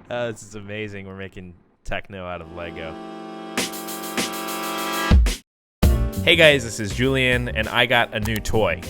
This is amazing. We're making techno out of Lego. Hey guys, this is Julian, and I got a new toy.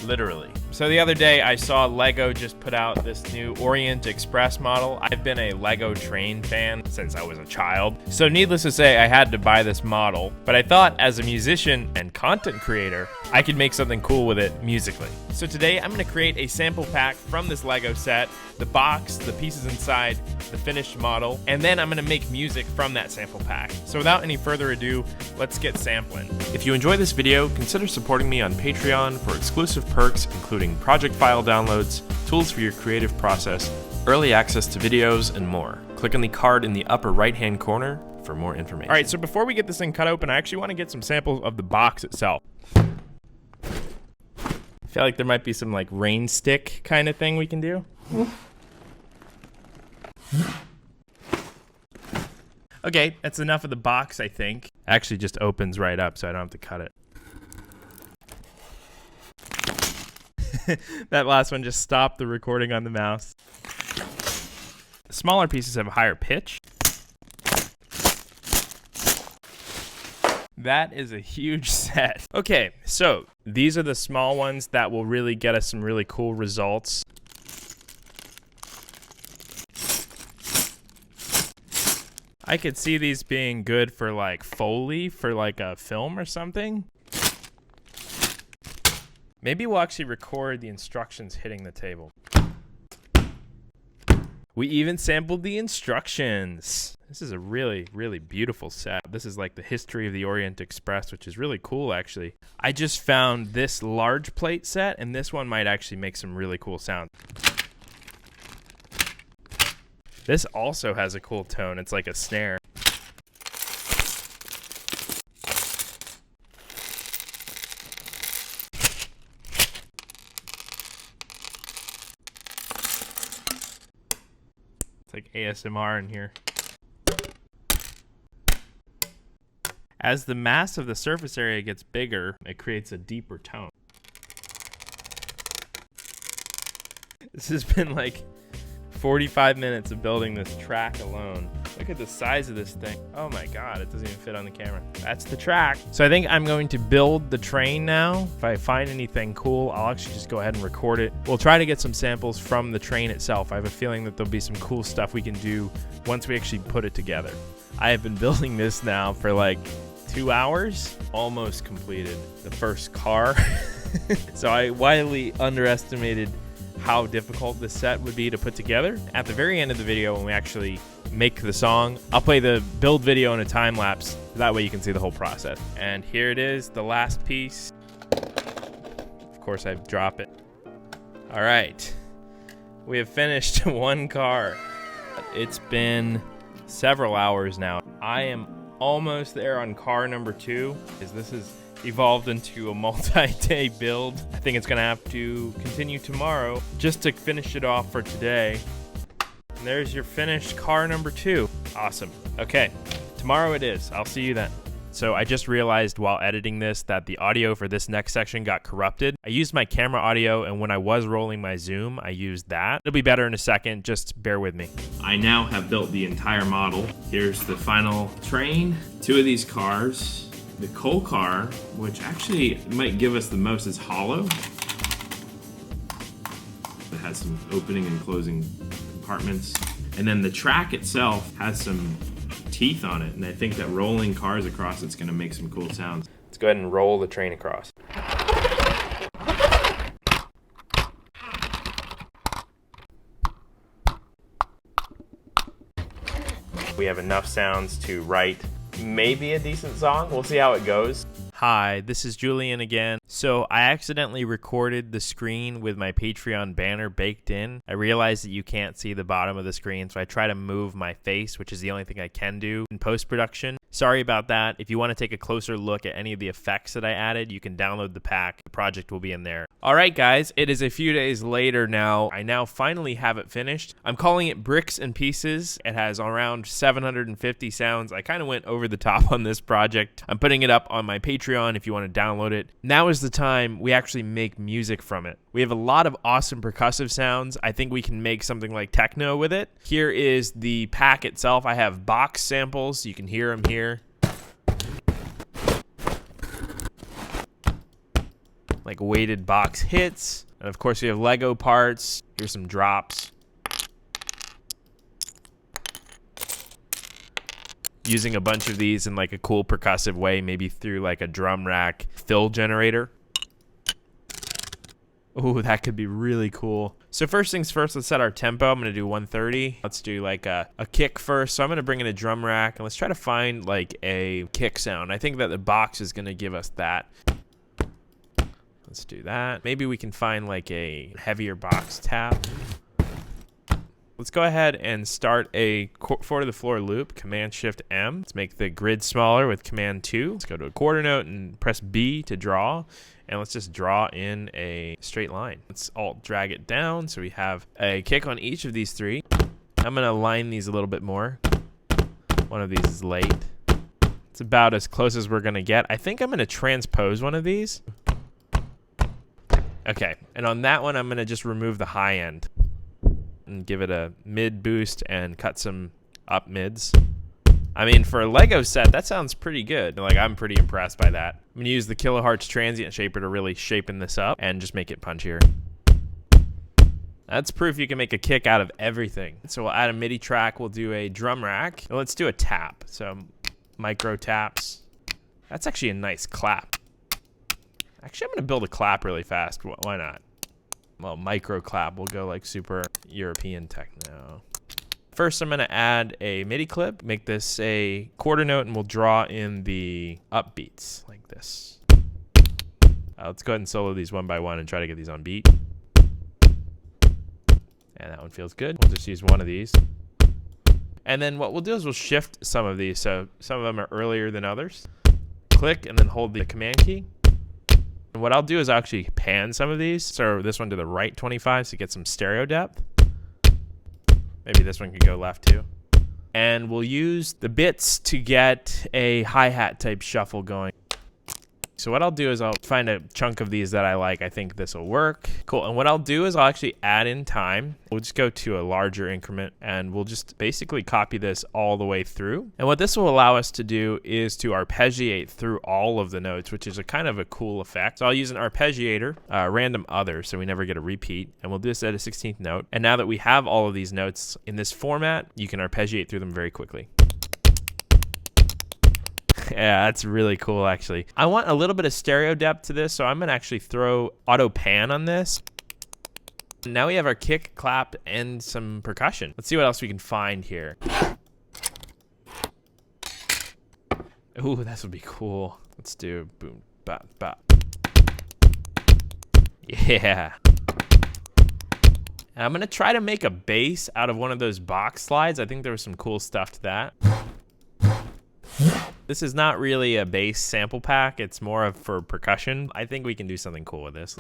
Literally. So the other day I saw Lego just put out this new Orient Express model. I've been a Lego train fan since I was a child. So needless to say, I had to buy this model, but I thought as a musician and content creator, I could make something cool with it musically. So today I'm gonna create a sample pack from this Lego set, the box, the pieces inside, the finished model, and then I'm gonna make music from that sample pack. So without any further ado, let's get sampling. If you enjoy this video, consider supporting me on Patreon for exclusive perks, including project file downloads, tools for your creative process, early access to videos, and more. Click on the card in the upper right-hand corner for more information. All right, so before we get this thing cut open, I actually want to get some samples of the box itself. I feel like there might be some like rain stick kind of thing we can do. Okay, that's enough of the box, I think. Actually just opens right up, so I don't have to cut it. That last one just stopped the recording on the mouse. The smaller pieces have a higher pitch. That is a huge set. Okay, so these are the small ones that will really get us some really cool results. I could see these being good for like Foley, for like a film or something. Maybe we'll actually record the instructions hitting the table. We even sampled the instructions. This is a really, really beautiful set. This is like the history of the Orient Express, which is really cool, actually. I just found this large plate set, and this one might actually make some really cool sounds. This also has a cool tone. It's like a snare. It's like ASMR in here. As the mass of the surface area gets bigger, it creates a deeper tone. This has been like 45 minutes of building this track alone. Look at the size of this thing. Oh my God, it doesn't even fit on the camera. That's the track. So I think I'm going to build the train now. If I find anything cool, I'll actually just go ahead and record it. We'll try to get some samples from the train itself. I have a feeling that there'll be some cool stuff we can do once we actually put it together. I have been building this now for like 2 hours. Almost completed the first car. So I widely underestimated how difficult this set would be to put together. At the very end of the video, when we actually make the song, I'll play the build video in a time lapse. That way you can see the whole process. And here it is, the last piece. Of course, I drop it. All right, we have finished one car. It's been several hours now. I am almost there on car number 2, because this is evolved into a multi-day build. I think it's gonna have to continue tomorrow just to finish it off for today. And there's your finished car number 2. Awesome. Okay, tomorrow it is. I'll see you then. So I just realized while editing this that the audio for this next section got corrupted. I used my camera audio, and when I was rolling my zoom, I used that. It'll be better in a second, just bear with me. I now have built the entire model. Here's the final train. 2 of these cars. The coal car, which actually might give us the most, is hollow. It has some opening and closing compartments. And then the track itself has some teeth on it, and I think that rolling cars across it's gonna make some cool sounds. Let's go ahead and roll the train across. We have enough sounds to write maybe a decent song. We'll see how it goes. Hi, this is Julian again. So I accidentally recorded the screen with my Patreon banner baked in. I realized that you can't see the bottom of the screen, so I try to move my face, which is the only thing I can do in post-production. So Sorry about that. If you want to take a closer look at any of the effects that I added, you can download the pack. The project will be in there. All right, guys, it is a few days later now. I now finally have it finished. I'm calling it Bricks and Pieces. It has around 750 sounds. I kind of went over the top on this project. I'm putting it up on my Patreon if you want to download it. Now is the time we actually make music from it. We have a lot of awesome percussive sounds. I think we can make something like techno with it. Here is the pack itself. I have box samples. You can hear them here. Like weighted box hits. And of course we have Lego parts. Here's some drops. Using a bunch of these in like a cool percussive way, maybe through like a drum rack fill generator. Ooh, that could be really cool. So first things first, let's set our tempo. I'm gonna do 130. Let's do like a kick first. So I'm gonna bring in a drum rack and let's try to find like a kick sound. I think that the box is gonna give us that. Let's do that. Maybe we can find like a heavier box tap. Let's go ahead and start a 4 to the floor loop, Command-Shift-M. Let's make the grid smaller with Command-2. Let's go to a quarter note and press B to draw. And let's just draw in a straight line. Let's Alt drag it down so we have a kick on each of these 3. I'm gonna line these a little bit more. One of these is late. It's about as close as we're gonna get. I think I'm gonna transpose one of these. Okay, and on that one, I'm gonna just remove the high end and give it a mid boost and cut some up mids. I mean, for a Lego set, that sounds pretty good. Like, I'm pretty impressed by that. I'm gonna use the Kilohertz Transient Shaper to really shapen this up and just make it punchier. That's proof you can make a kick out of everything. So we'll add a MIDI track. We'll do a drum rack. And let's do a tap. So micro taps. That's actually a nice clap. Actually, I'm gonna build a clap really fast. Why not? Well, micro clap. We'll go like super European techno. First, I'm gonna add a MIDI clip. Make this a quarter note, and we'll draw in the upbeats like this. Let's go ahead and solo these one by one and try to get these on beat. And that one feels good. We'll just use one of these. And then what we'll do is we'll shift some of these. So some of them are earlier than others. Click and then hold the command key. And what I'll do is I'll actually pan some of these. So this one to the right 25 to get some stereo depth. Maybe this one could go left too. And we'll use the bits to get a hi-hat type shuffle going. So what I'll do is I'll find a chunk of these that I like. I think this will work. Cool. And what I'll do is I'll actually add in time. We'll just go to a larger increment and we'll just basically copy this all the way through. And what this will allow us to do is to arpeggiate through all of the notes, which is a kind of a cool effect. So I'll use an arpeggiator, random other, so we never get a repeat. And we'll do this at a 16th note. And now that we have all of these notes in this format, you can arpeggiate through them very quickly. Yeah, that's really cool, actually. I want a little bit of stereo depth to this, so I'm going to actually throw auto pan on this. Now we have our kick, clap, and some percussion. Let's see what else we can find here. Ooh, this would be cool. Let's do boom, bop, bop. Yeah. And I'm going to try to make a bass out of one of those box slides. I think there was some cool stuff to that. This is not really a bass sample pack. It's more of for percussion. I think we can do something cool with this.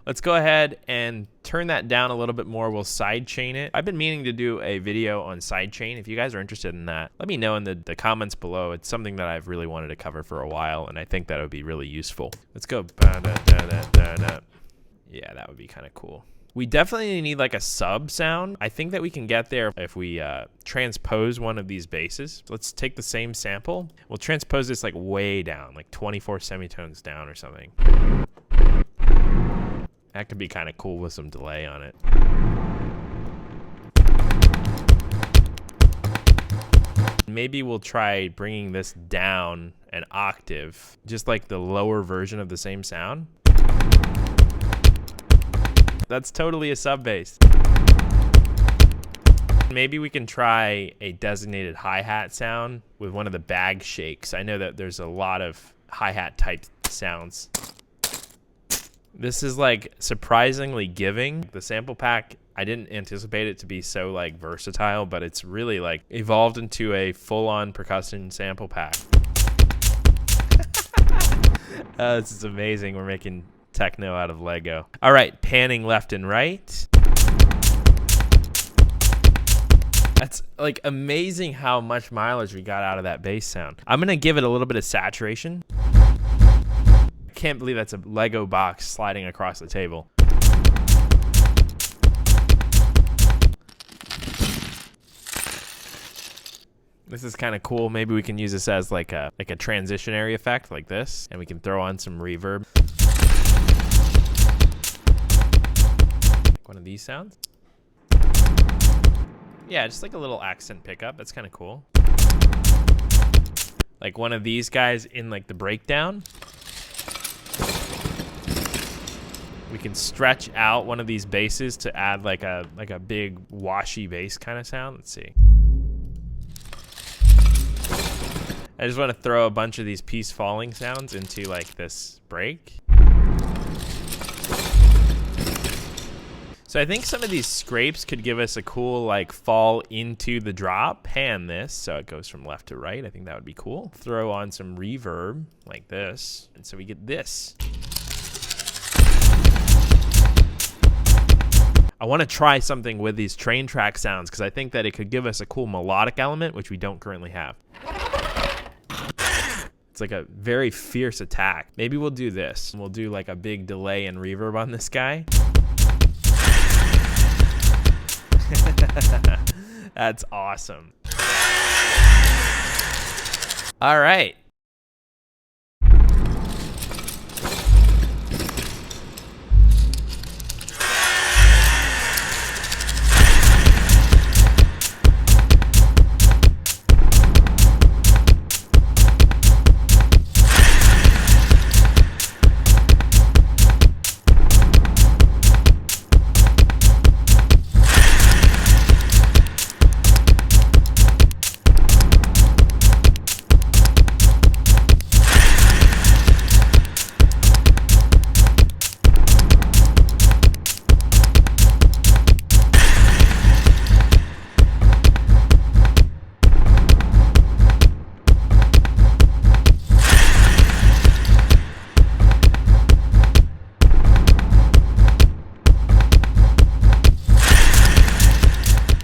Let's go ahead and turn that down a little bit more. We'll sidechain it. I've been meaning to do a video on sidechain. If you guys are interested in that, let me know in the comments below. It's something that I've really wanted to cover for a while, and I think that would be really useful. Let's go. Yeah, that would be kind of cool. We definitely need like a sub sound. I think that we can get there if we transpose one of these basses. Let's take the same sample. We'll transpose this like way down, like 24 semitones down or something. That could be kind of cool with some delay on it. Maybe we'll try bringing this down an octave, just like the lower version of the same sound. That's totally a sub bass. Maybe we can try a designated hi-hat sound with one of the bag shakes. I know that there's a lot of hi-hat type sounds. This is like surprisingly giving. The sample pack, I didn't anticipate it to be so like versatile, but it's really like evolved into a full-on percussion sample pack. This is amazing. We're making techno out of Lego. All right, panning left and right. That's like amazing how much mileage we got out of that bass sound. I'm gonna give it a little bit of saturation. I can't believe that's a Lego box sliding across the table. This is kind of cool. Maybe we can use this as like a transitionary effect like this, and we can throw on some reverb. Like one of these sounds. Yeah, just like a little accent pickup. That's kind of cool. Like one of these guys in like the breakdown. We can stretch out one of these basses to add like a big washy bass kind of sound. Let's see. I just want to throw a bunch of these piece falling sounds into like this break. So I think some of these scrapes could give us a cool like fall into the drop. Pan this so it goes from left to right. I think that would be cool. Throw on some reverb like this. And so we get this. I want to try something with these train track sounds because I think that it could give us a cool melodic element, which we don't currently have. It's like a very fierce attack. Maybe we'll do this. We'll do like a big delay and reverb on this guy. That's awesome. All right.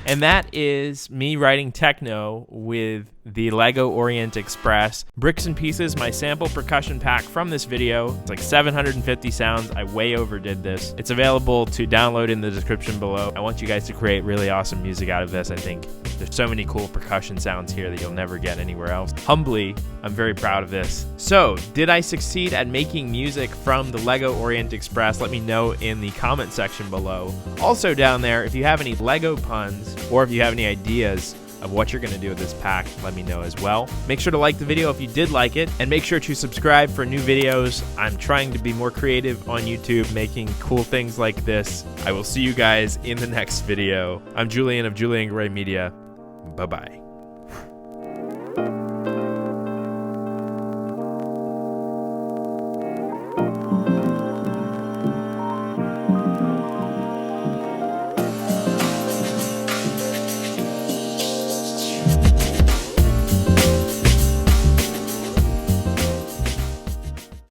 And that is me writing techno with the Lego Orient Express. Bricks and Pieces, my sample percussion pack from this video. It's like 750 sounds. I way overdid this. It's available to download in the description below. I want you guys to create really awesome music out of this. I think there's so many cool percussion sounds here that you'll never get anywhere else. Humbly, I'm very proud of this. So, did I succeed at making music from the Lego Orient Express? Let me know in the comment section below. Also down there, if you have any Lego puns or if you have any ideas of what you're going to do with this pack, let me know as well. Make sure to like the video if you did like it, and make sure to subscribe for new videos. I'm trying to be more creative on YouTube, making cool things like this. I will see you guys in the next video. I'm Julian of Julian Gray Media. Bye-bye.